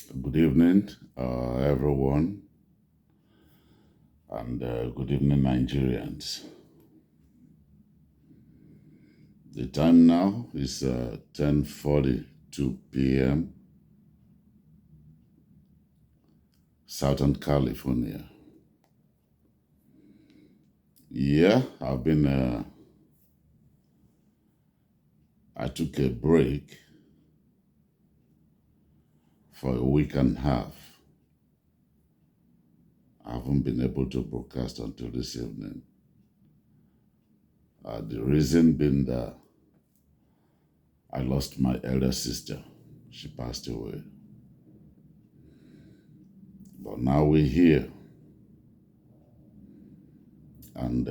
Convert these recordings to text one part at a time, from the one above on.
Good evening, everyone, and good evening, Nigerians. The time now is 10:42 p.m. Southern California. Yeah, I took a break for a week and a half. I haven't been able to broadcast until this evening. The reason being that I lost my elder sister. She passed away. But now we're here. And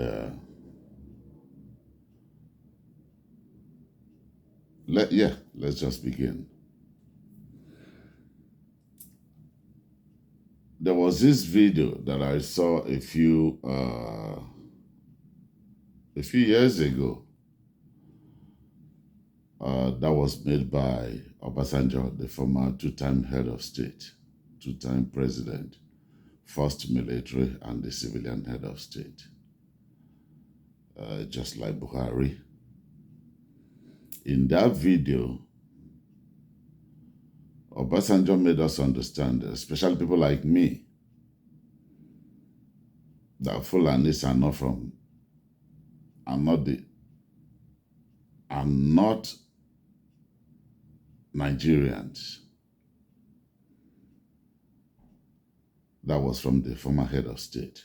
let's just begin. There was this video that I saw a few years ago that was made by Obasanjo, the former two-time head of state, two-time president, first military and the civilian head of state, just like Buhari. In that video, Obasanjo made us understand, especially people like me, that Fulanis are not Nigerians. That was from the former head of state.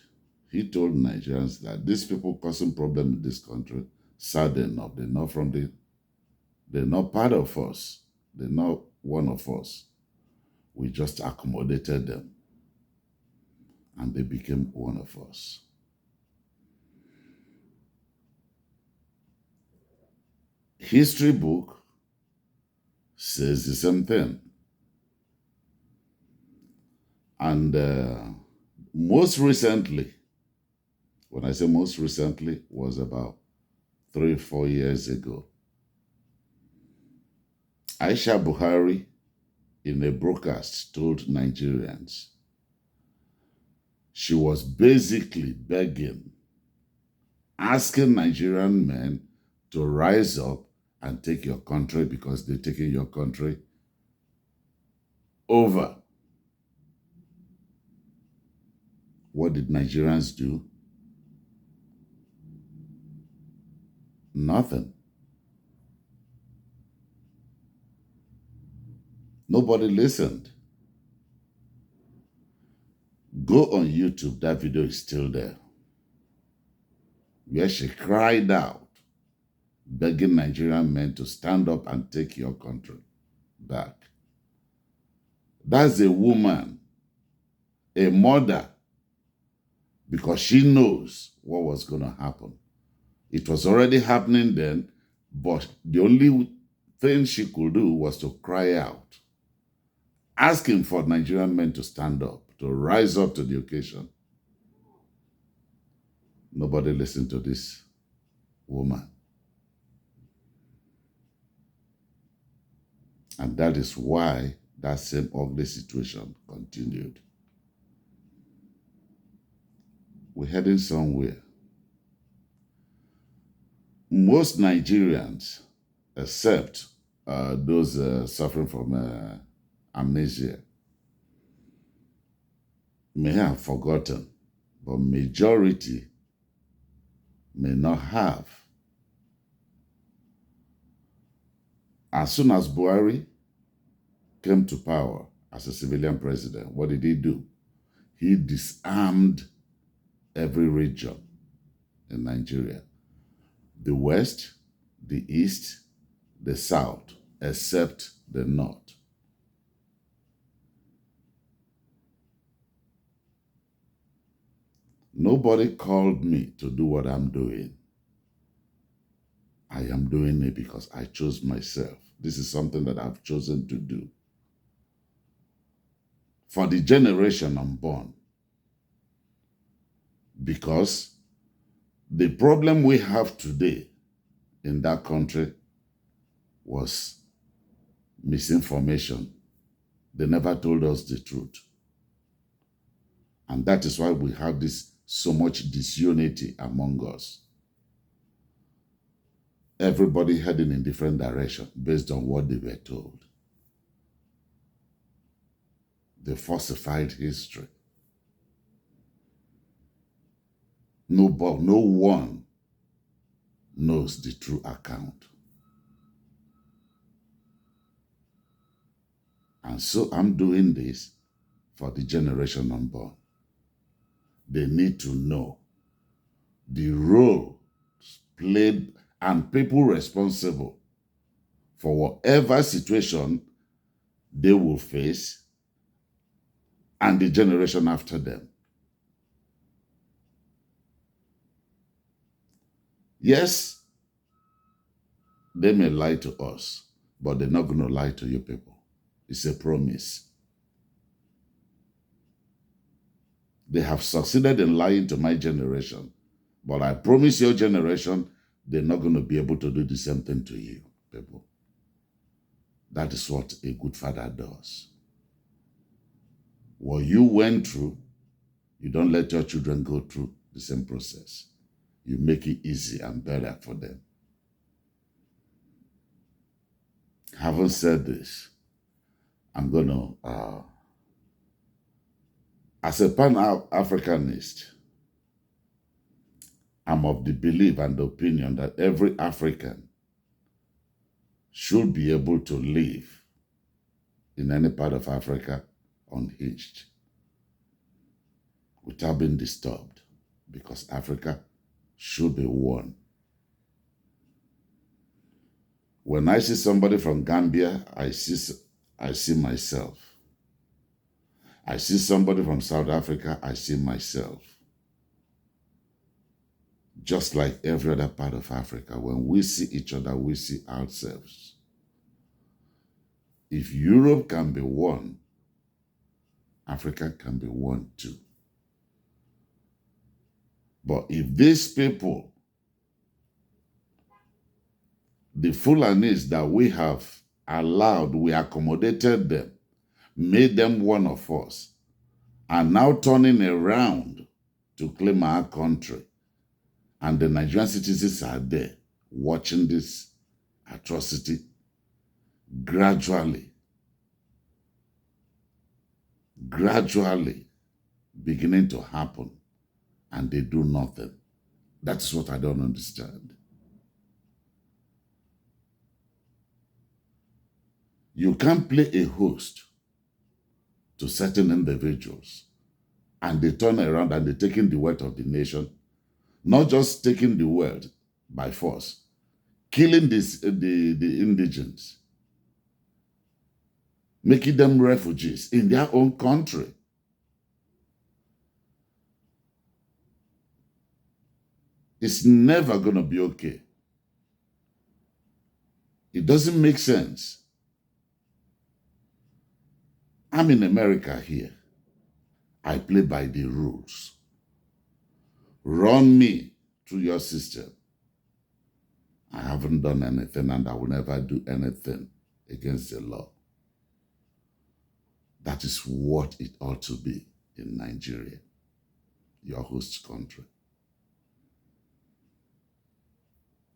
He told Nigerians that these people causing problem in this country, sad enough, they're not part of us. They're not one of us. We just accommodated them. And they became one of us. History book says the same thing. And most recently, when I say most recently, was about 3-4 years ago, Aisha Buhari, in a broadcast, told Nigerians she was basically begging, asking Nigerian men to rise up and take your country because they're taking your country over. What did Nigerians do? Nothing. Nobody listened. Go on YouTube, that video is still there, where she cried out, begging Nigerian men to stand up and take your country back. That's a woman, a mother, because she knows what was going to happen. It was already happening then, but the only thing she could do was to cry out, asking for Nigerian men to stand up, to rise up to the occasion. Nobody listened to this woman. And that is why that same ugly situation continued. We're heading somewhere. Most Nigerians, except those suffering from amnesia, may have forgotten, but majority may not have. As soon as Buhari came to power as a civilian president, what did he do? He disarmed every region in Nigeria. The West, the East, the South, except the North. Nobody called me to do what I'm doing. I am doing it because I chose myself. This is something that I've chosen to do. For the generation unborn. Because the problem we have today in that country was misinformation. They never told us the truth. And that is why we have this so much disunity among us. Everybody heading in different direction based on what they were told. They falsified history. No one knows the true account. And so I'm doing this for the generation unborn. They need to know the role played and people responsible for whatever situation they will face and the generation after them. Yes, they may lie to us, but they're not going to lie to you people. It's a promise. They have succeeded in lying to my generation, but I promise your generation, they're not going to be able to do the same thing to you, people. That is what a good father does. What you went through, you don't let your children go through the same process. You make it easy and better for them. Having said this, I'm going to, as a Pan-Africanist, I'm of the belief and the opinion that every African should be able to live in any part of Africa unhinged, without being disturbed, because Africa should be one. When I see somebody from Gambia, I see myself. I see somebody from South Africa, I see myself. Just like every other part of Africa, when we see each other, we see ourselves. If Europe can be one, Africa can be one too. But if these people, the Fulanis that we have allowed, we accommodated them, made them one of us, are now turning around to claim our country, and the Nigerian citizens are there watching this atrocity gradually beginning to happen, and they do nothing. That's what I don't understand. You can't play a host to certain individuals, and they turn around and they're taking the wealth of the nation, not just taking the wealth by force, killing the indigents, making them refugees in their own country. It's never going to be okay. It doesn't make sense. I'm in America here. I play by the rules. Run me through your system. I haven't done anything, and I will never do anything against the law. That is what it ought to be in Nigeria, your host country.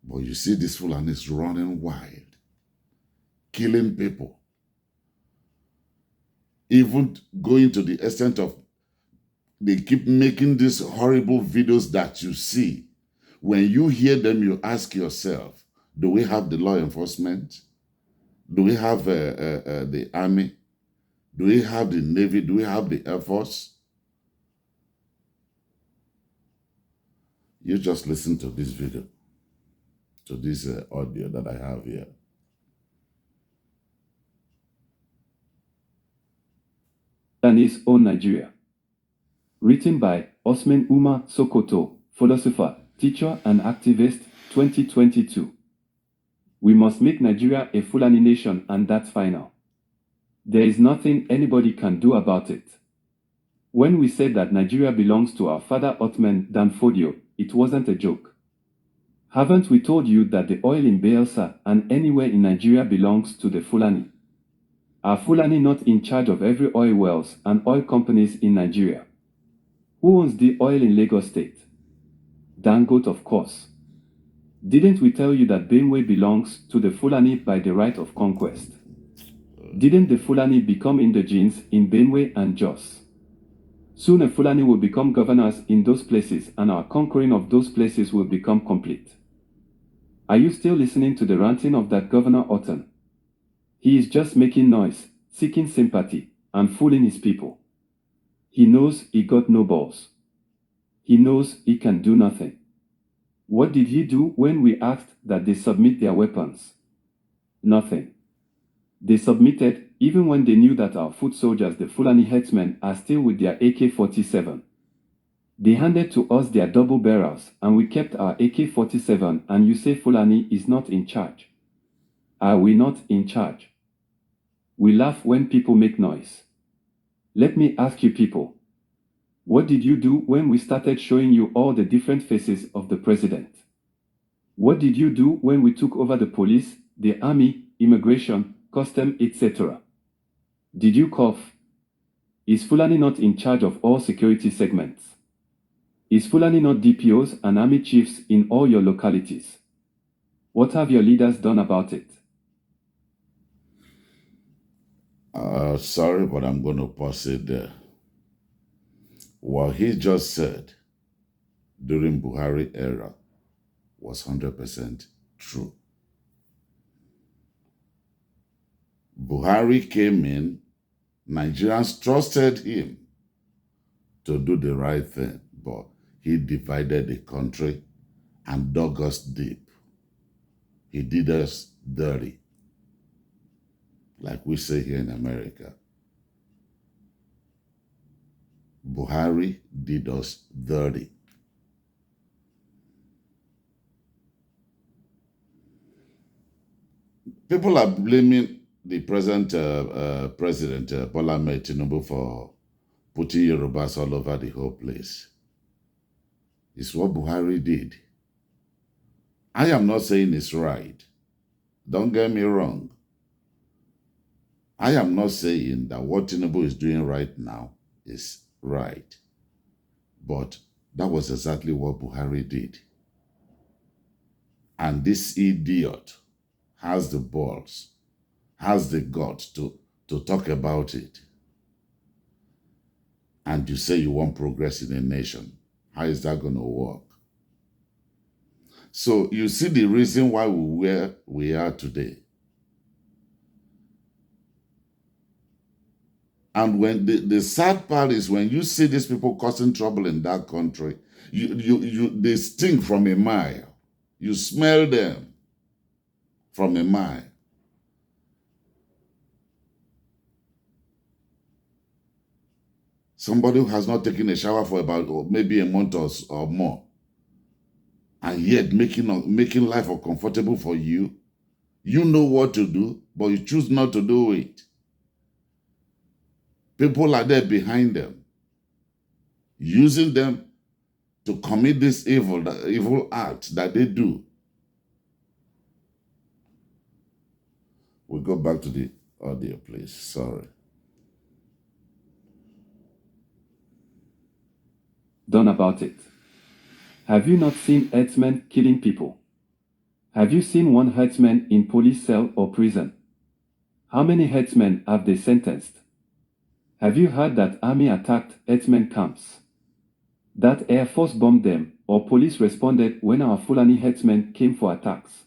But you see this Fulani is running wild, killing people, even going to the extent of they keep making these horrible videos that you see. When you hear them, you ask yourself, do we have the law enforcement? Do we have the army? Do we have the Navy? Do we have the Air Force? You just listen to this video, to this audio that I have here. Fulani's Own Nigeria. Written by Osman Umar Sokoto, philosopher, teacher, and activist, 2022. We must make Nigeria a Fulani nation, and that's final. There is nothing anybody can do about it. When we said that Nigeria belongs to our father Othman Dan Fodio, it wasn't a joke. Haven't we told you that the oil in Bayelsa and anywhere in Nigeria belongs to the Fulani? Are Fulani not in charge of every oil wells and oil companies in Nigeria? Who owns the oil in Lagos State? Dangote, of course. Didn't we tell you that Benue belongs to the Fulani by the right of conquest? Didn't the Fulani become indigenes in Benue and Jos? Soon the Fulani will become governors in those places and our conquering of those places will become complete. Are you still listening to the ranting of that Governor Orton? He is just making noise, seeking sympathy, and fooling his people. He knows he got no balls. He knows he can do nothing. What did he do when we asked that they submit their weapons? Nothing. They submitted even when they knew that our foot soldiers, the Fulani headsmen, are still with their AK-47. They handed to us their double barrels and we kept our AK-47 and you say Fulani is not in charge. Are we not in charge? We laugh when people make noise. Let me ask you people. What did you do when we started showing you all the different faces of the president? What did you do when we took over the police, the army, immigration, custom, etc.? Did you cough? Is Fulani not in charge of all security segments? Is Fulani not DPOs and army chiefs in all your localities? What have your leaders done about it? Sorry, but I'm going to pause it there. What he just said during Buhari era was 100% true. Buhari came in, Nigerians trusted him to do the right thing, but he divided the country and dug us deep. He did us dirty, like we say here in America. Buhari did us dirty. People are blaming the present president, Bola Ahmed Tinubu, for putting Yorubas all over the whole place. It's what Buhari did. I am not saying it's right. Don't get me wrong. I am not saying that what Tinubu is doing right now is right. But that was exactly what Buhari did. And this idiot has the balls, has the guts to talk about it. And you say you want progress in a nation. How is that going to work? So you see the reason why we're where we are today. And when the sad part is when you see these people causing trouble in that country, they stink from a mile. You smell them from a mile. Somebody who has not taken a shower for about maybe a month or more, and yet making life uncomfortable for you. You know what to do, but you choose not to do it. People are there behind them, using them to commit this evil act that they do. We'll go back to the audio, please. Sorry. Done about it. Have you not seen herdsmen killing people? Have you seen one herdsman in police cell or prison? How many herdsmen have they sentenced? Have you heard that army attacked herdsmen camps? That Air Force bombed them, or police responded when our Fulani herdsmen came for attacks?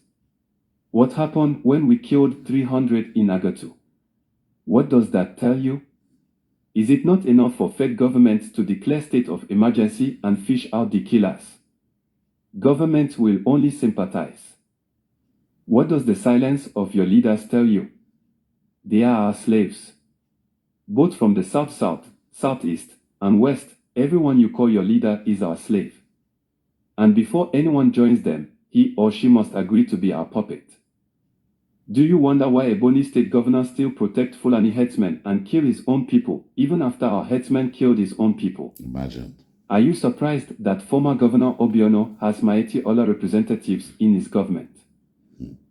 What happened when we killed 300 in Agatu? What does that tell you? Is it not enough for fed governments to declare state of emergency and fish out the killers? Governments will only sympathize. What does the silence of your leaders tell you? They are our slaves. Both from the south, southeast, and west, everyone you call your leader is our slave. And before anyone joins them, he or she must agree to be our puppet. Do you wonder why a Ebonyi state governor still protects Fulani herdsmen and kill his own people, even after our herdsmen killed his own people? Imagine. Are you surprised that former Governor Obiano has Maeti Ola representatives in his government?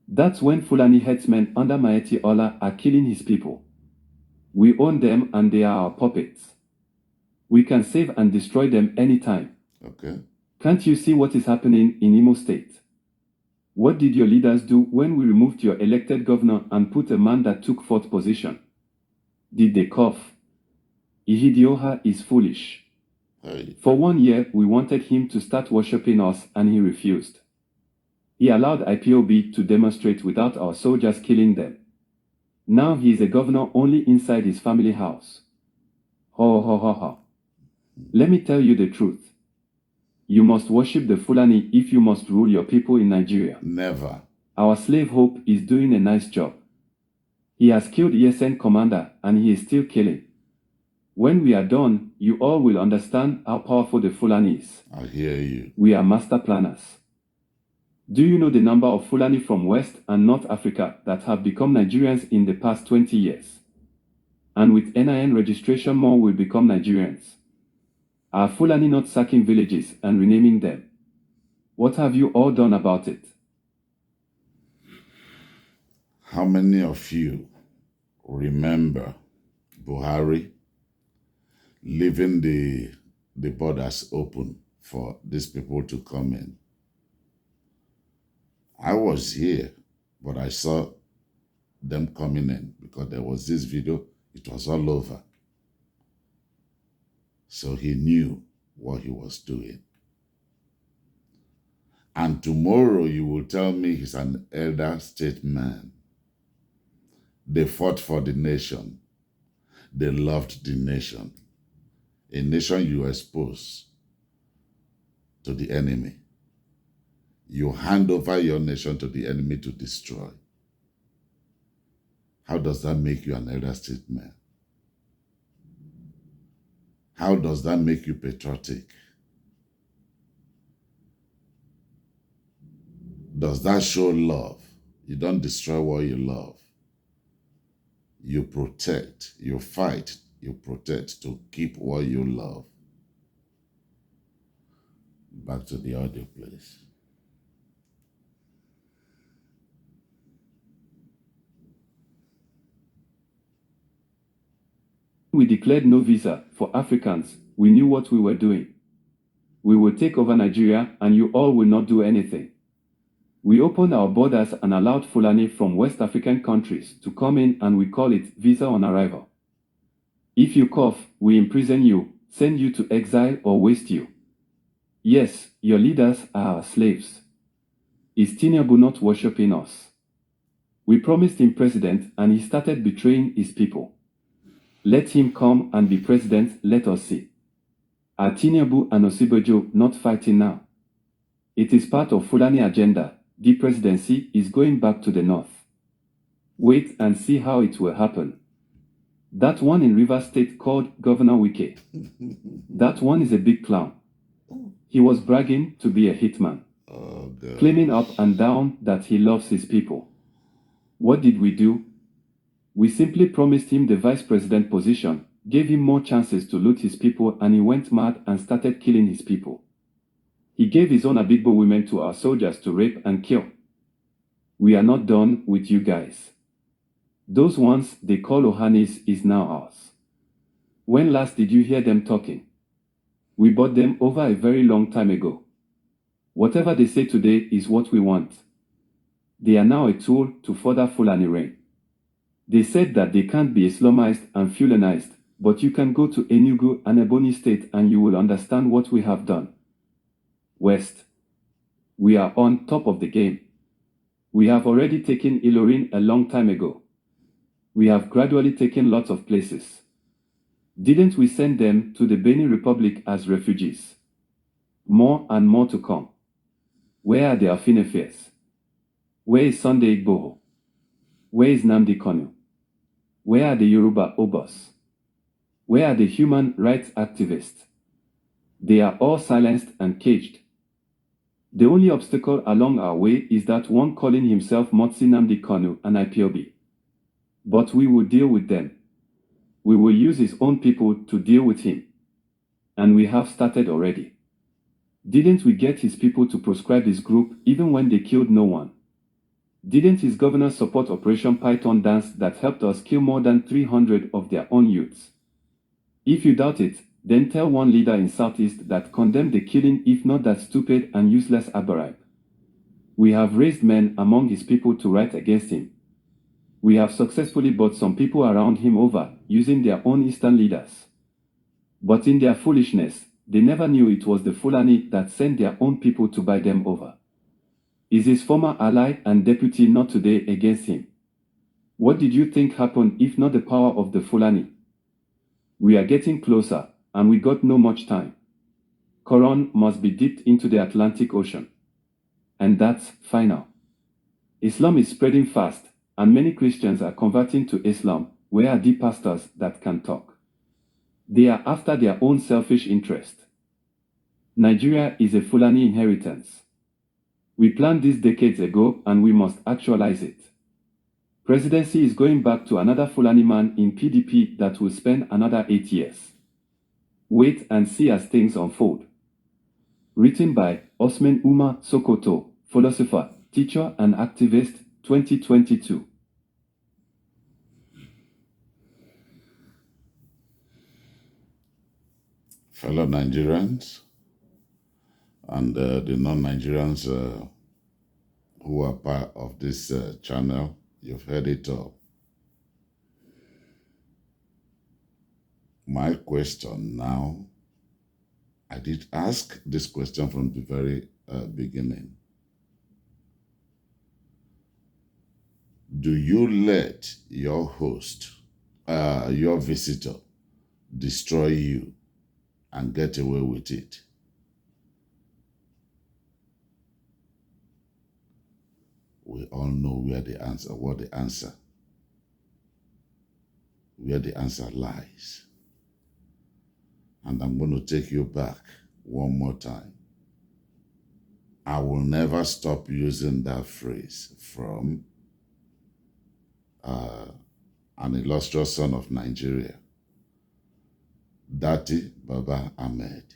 That's when Fulani herdsmen under Maeti Ola are killing his people. We own them and they are our puppets. We can save and destroy them anytime. Okay. Can't you see what is happening in Imo State? What did your leaders do when we removed your elected governor and put a man that took fourth position? Did they cough? Ihidioha is foolish. Hey. For 1 year, we wanted him to start worshipping us and he refused. He allowed IPOB to demonstrate without our soldiers killing them. Now he is a governor only inside his family house. Ho ho ho ho. Let me tell you the truth. You must worship the Fulani if you must rule your people in Nigeria. Never. Our slave Hope is doing a nice job. He has killed ESN commander and he is still killing. When we are done, you all will understand how powerful the Fulani is. I hear you. We are master planners. Do you know the number of Fulani from West and North Africa that have become Nigerians in the past 20 years? And with NIN registration, more will become Nigerians. Are Fulani not sacking villages and renaming them? What have you all done about it? How many of you remember Buhari leaving the borders open for these people to come in? I was here, but I saw them coming in because there was this video. It was all over. So he knew what he was doing. And tomorrow you will tell me he's an elder statesman. They fought for the nation. They loved the nation. A nation you expose to the enemy. You hand over your nation to the enemy to destroy. How does that make you an elder statesman? How does that make you patriotic? Does that show love? You don't destroy what you love. You protect, you fight, you protect to keep what you love. Back to the audio, please. We declared no visa for Africans. We knew what we were doing. We will take over Nigeria and you all will not do anything. We opened our borders and allowed Fulani from West African countries to come in and we call it visa on arrival. If you cough, we imprison you, send you to exile or waste you. Yes, your leaders are our slaves. Is Tinubu not worshipping us? We promised him president and he started betraying his people. Let him come and be president, let us see. Are Tinubu and Osibajo not fighting now? It is part of Fulani agenda. The presidency is going back to the north. Wait and see how it will happen. That one in Rivers State called Governor Wike. That one is a big clown. He was bragging to be a hitman. Claiming up and down that he loves his people. What did we do? We simply promised him the vice president position, gave him more chances to loot his people, and he went mad and started killing his people. He gave his own Abigbo women to our soldiers to rape and kill. We are not done with you guys. Those ones they call Ohanis is now ours. When last did you hear them talking? We bought them over a very long time ago. Whatever they say today is what we want. They are now a tool to further Fulani reign. They said that they can't be Islamized and Fulanized, but you can go to Enugu and Ebonyi State and you will understand what we have done. West. We are on top of the game. We have already taken Ilorin a long time ago. We have gradually taken lots of places. Didn't we send them to the Benin Republic as refugees? More and more to come. Where are the Afinefes? Where is Sunday Igboho? Where is Namdi Kanu? Where are the Yoruba Obos? Where are the human rights activists? They are all silenced and caged. The only obstacle along our way is that one calling himself Motsi Namdi Kanu and IPOB. But we will deal with them. We will use his own people to deal with him. And we have started already. Didn't we get his people to proscribe his group even when they killed no one? Didn't his governor support Operation Python Dance that helped us kill more than 300 of their own youths? If you doubt it, then tell one leader in Southeast that condemned the killing, if not that stupid and useless Abarab. We have raised men among his people to write against him. We have successfully bought some people around him over, using their own Eastern leaders. But in their foolishness, they never knew it was the Fulani that sent their own people to buy them over. Is his former ally and deputy not today against him? What did you think happened if not the power of the Fulani? We are getting closer, and we got no much time. Quran must be dipped into the Atlantic Ocean. And that's final. Islam is spreading fast, and many Christians are converting to Islam. Where are the pastors that can talk? They are after their own selfish interest. Nigeria is a Fulani inheritance. We planned this decades ago, and we must actualize it. Presidency is going back to another Fulani man in PDP that will spend another 8 years. Wait and see as things unfold. Written by Osman Umar Sokoto, philosopher, teacher and activist, 2022. Fellow Nigerians and the non-Nigerians who are part of this channel, you've heard it all. My question now, I did ask this question from the very beginning. Do you let your host, your visitor, destroy you and get away with it? We all know where the answer lies. And I'm going to take you back one more time. I will never stop using that phrase from an illustrious son of Nigeria, Dati Baba Ahmed.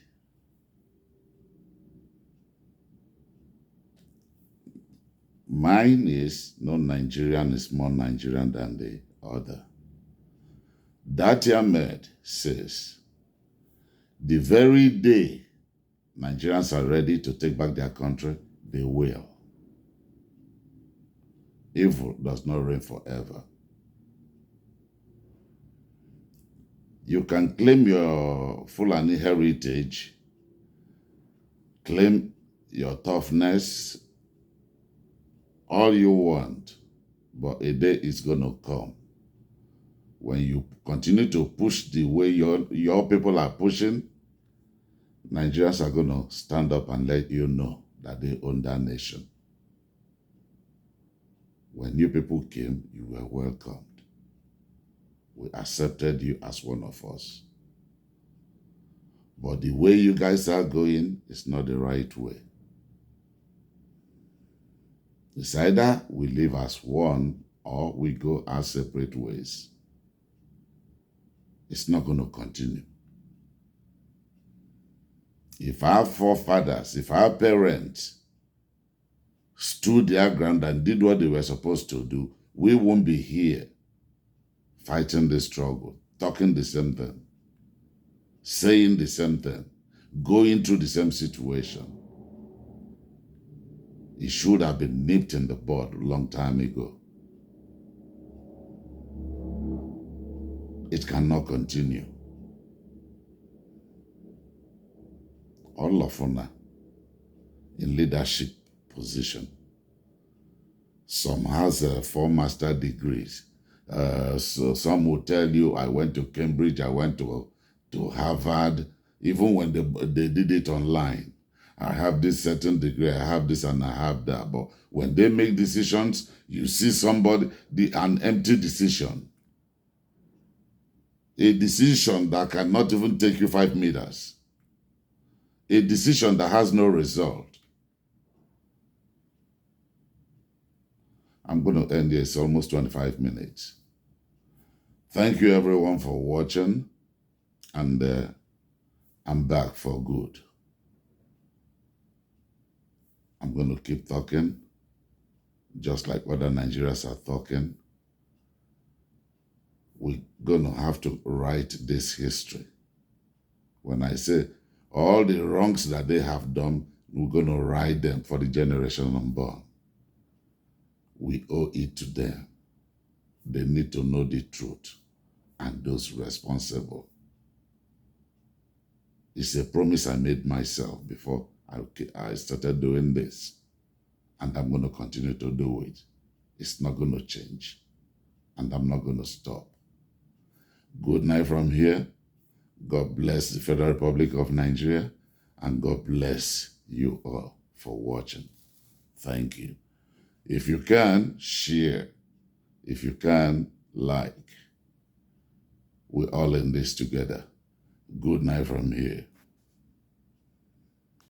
Mine is no Nigerian is more Nigerian than the other. Dati Ahmed says, the very day Nigerians are ready to take back their country, they will. Evil does not reign forever. You can claim your Fulani heritage, claim your toughness, all you want, but a day is going to come when you continue to push the way your people are pushing. Nigerians are going to stand up and let you know that they own that nation. When you people came, you were welcomed. We accepted you as one of us. But the way you guys are going is not the right way. It's either we live as one or we go our separate ways. It's not going to continue. If our forefathers, if our parents stood their ground and did what they were supposed to do, we won't be here fighting the struggle, talking the same thing, saying the same thing, going through the same situation. It should have been nipped in the bud a long time ago. It cannot continue. All of Fula in leadership position. Some has 4 master degrees. So some will tell you, I went to Cambridge, I went to Harvard, even when they did it online. I have this certain degree, I have this and I have that. But when they make decisions, you see somebody, an empty decision. A decision that cannot even take you 5 meters. A decision that has no result. I'm going to end here. It's almost 25 minutes. Thank you everyone for watching. And I'm back for good. I'm going to keep talking. just like other Nigerians are talking. We're going to have to write this history. When I say all the wrongs that they have done, we're going to write them for the generation unborn. We owe it to them. They need to know the truth and those responsible. It's a promise I made myself before I started doing this. And I'm going to continue to do it. It's not going to change. And I'm not going to stop. Good night from here. God bless the Federal Republic of Nigeria. And God bless you all for watching. Thank you. If you can, share. If you can, like. We're all in this together. Good night from here.